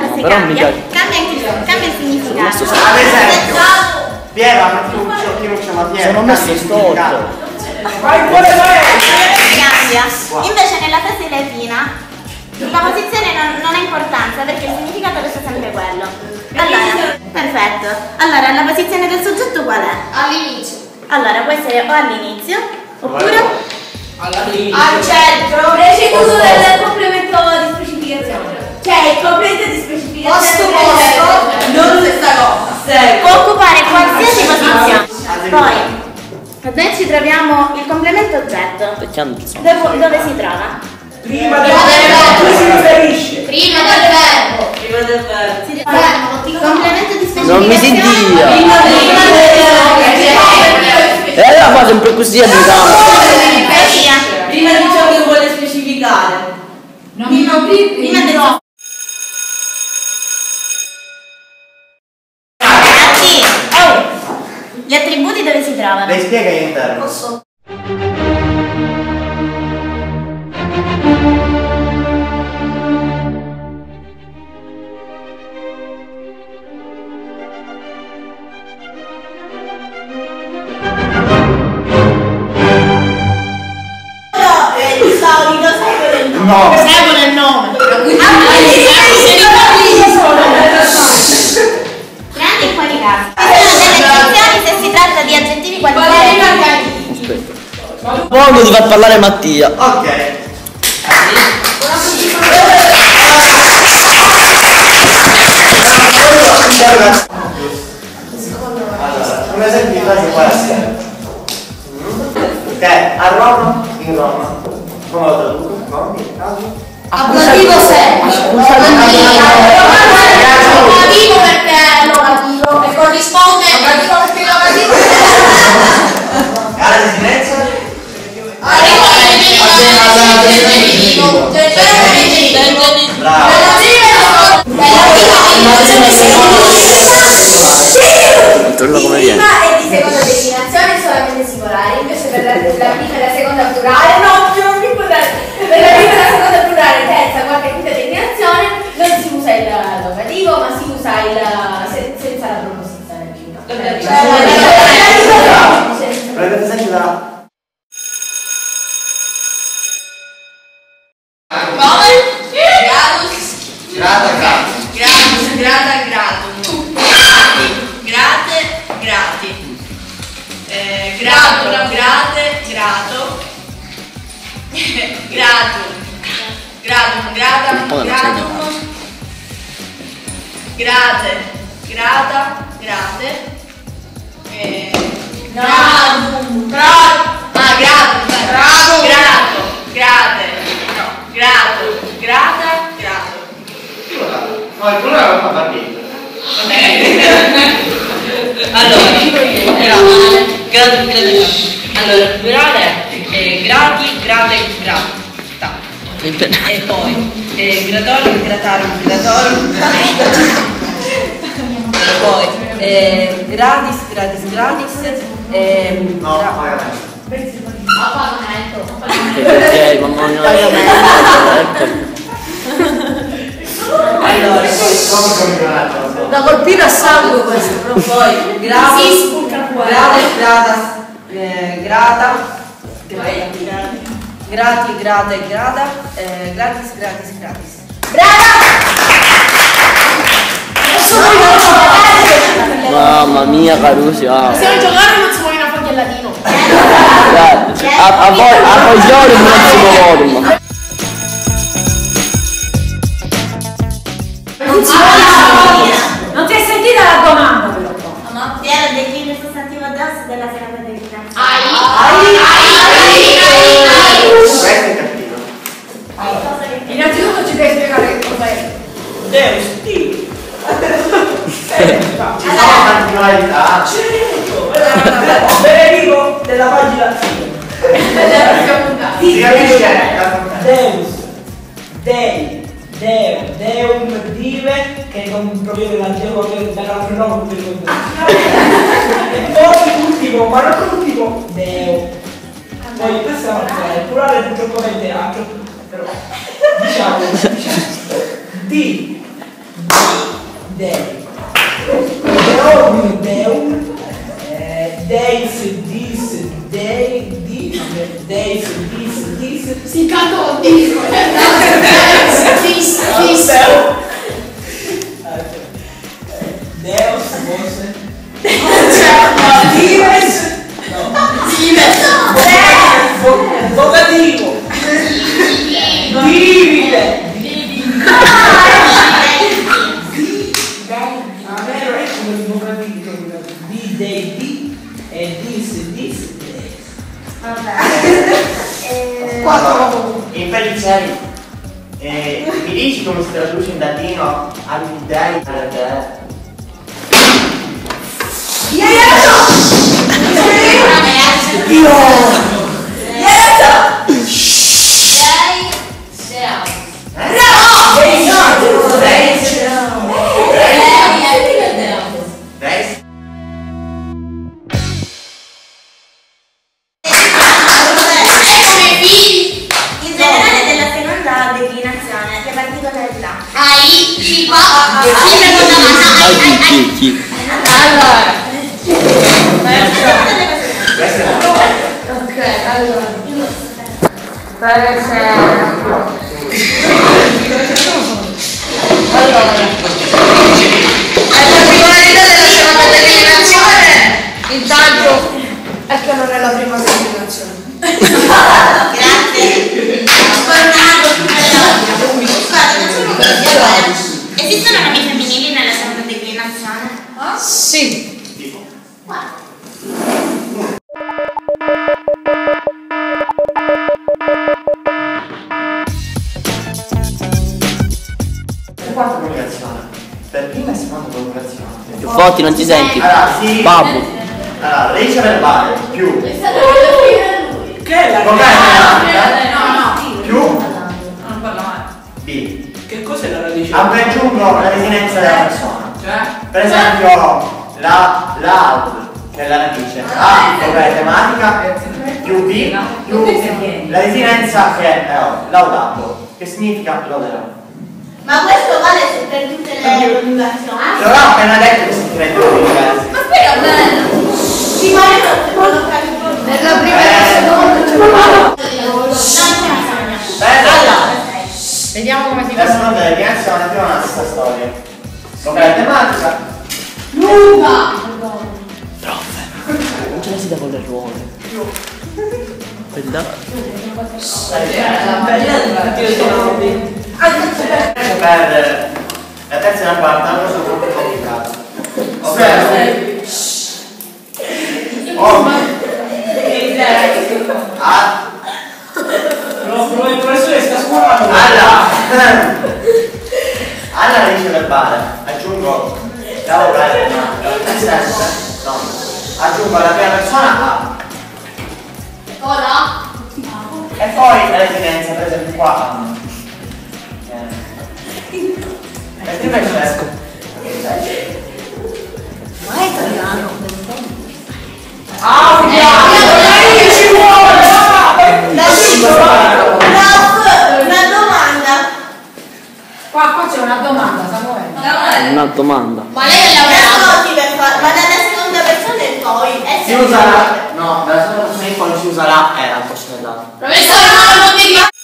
frase però cambia il significato. Ad esempio, Piera, perché chi non c'è la Piera? Sono messo storto. Cambia. Invece nella frase latina la posizione non ha importanza perché il significato resta sempre quello. Allora, perfetto. Allora, la posizione del soggetto qual è? All'inizio. Allora, può essere o all'inizio oppure Al centro. Preceduto del complemento di specificazione. Cioè il complemento di specificazione. Posto. Non stessa cosa. può occupare qualsiasi posizione. Poi, noi ci troviamo il complemento oggetto. Dove si trova? Prima del verbo, si riferisce. Prima del verbo. Prima del verbo. Complemento di specificazione. Non mi sentiva. E allora fa sempre così a Prima di ciò che vuole specificare. Prima del Gli attributi dove si trovano? Lei spiega all'interno. Posso? No. Seguono il nome. Grandi e qualificati. Delle eccezioni se si tratta di aggettivi qualificati. Voglio di far parlare Mattia. Ok. Allora, un esempio di frase può essere che a Roma, in Roma, come lo traduco? Ablativo semplice. Ablativo perché è locativo e corrisponde. Ablativo perché è locativo. Alla desinenza? Bravo. Torno come viene. Prima e di seconda destinazione solamente singolare, invece per la prima e la seconda plurale, no, non mi potete. Per la prima e la seconda plurale, terza, quarta e quinta destinazione non si usa il locativo, ma si usa il senza la proposizione prima. Prendete esempio da... Grata, no, il plurale non fa far niente. Allora, il plurale è grati, grate, grata. E poi gratorum, gratarum, gratorum. Poi gratis, gratis, gratis. No, pagamento. A pagamento. Perché mamma mia. Allora, Da colpire a sangue questo. poi gratis, grata, grati, grata e grata, gratis, gratis, gratis. Mamma mia Carusi. Se non giocare non si muove una foglia latino. A voi non si muovono. Non ti hai sentita la domanda però? Ma Piera declina il sostantivo addosso della seconda declinazione. Questo è capito. Innanzitutto ci devi spiegare che cosa è. Deus, Dio. Ci sono particolarità. Benedico della pagina. Si capisce? Deus, Dei, Deo, Deum, Dive, che non proviene dall'altro nome. E poi l'ultimo, ma non l'ultimo, Deo. Poi questa è una cosa, il plurale purtroppo mette altro, però diciamo, di, dei. Deum, deum. Deis, dis, dei, dis, deis, dis. Si cantò disco. Dis. Deus, forse. Dives. Vocativo. Divide. A me non è come il vocativo. Di, dei, di e dis. In Feliciani, mi dici come si traduce in latino all'idei? In generale della seconda declinazione, le particolarità. Chi? Allora. Ok, allora. Per esempio. La particolarità della seconda declinazione, intanto, è che non è la prima declinazione. Grazie. Tornato su quella. Guarda, esistono nomi femminili nella seconda declinazione? Sì. Quarta coniugazione. Per prima e seconda coniugazione. Più forti, non ti senti? Allora, sì. Babbo. Allora, radice verbale più. È stato quello Che è la Com'è? Più Non parla mai. B. Che cos'è la radice? Aggiungo la desinenza della persona. Cioè? Per esempio, la che è la radice A come tematica più B più la desinenza che è laudato, che significa loderò. Ma questo vale per tutte le coniugazioni? Però ho appena detto che si credono diversi. Ma spera bene! Ci vuole non ho capito. Nella prima e la seconda. Allora, Vediamo come si la fa. seconda declinazione è più una stessa storia. Come tematica Lunga. Non ce la si dà con le ruole. Aspetta. per la terza e la quarta hanno sono molto complicate. Ovvero Il professore sta scuolando. alla radice verbale aggiungo la vocale no, aggiungo la prima persona A e poi la desinenza, per esempio qua e invece Ma è italiano? Ci vuole! Una domanda. Qua c'è una domanda, Samuele. Una domanda. Ma lei è laureata? Ascolti per favore, ma dalla seconda persona e poi si usa la no, dalla seconda persona in poi si usa la era al posto dell'altro. Professore, non lo devi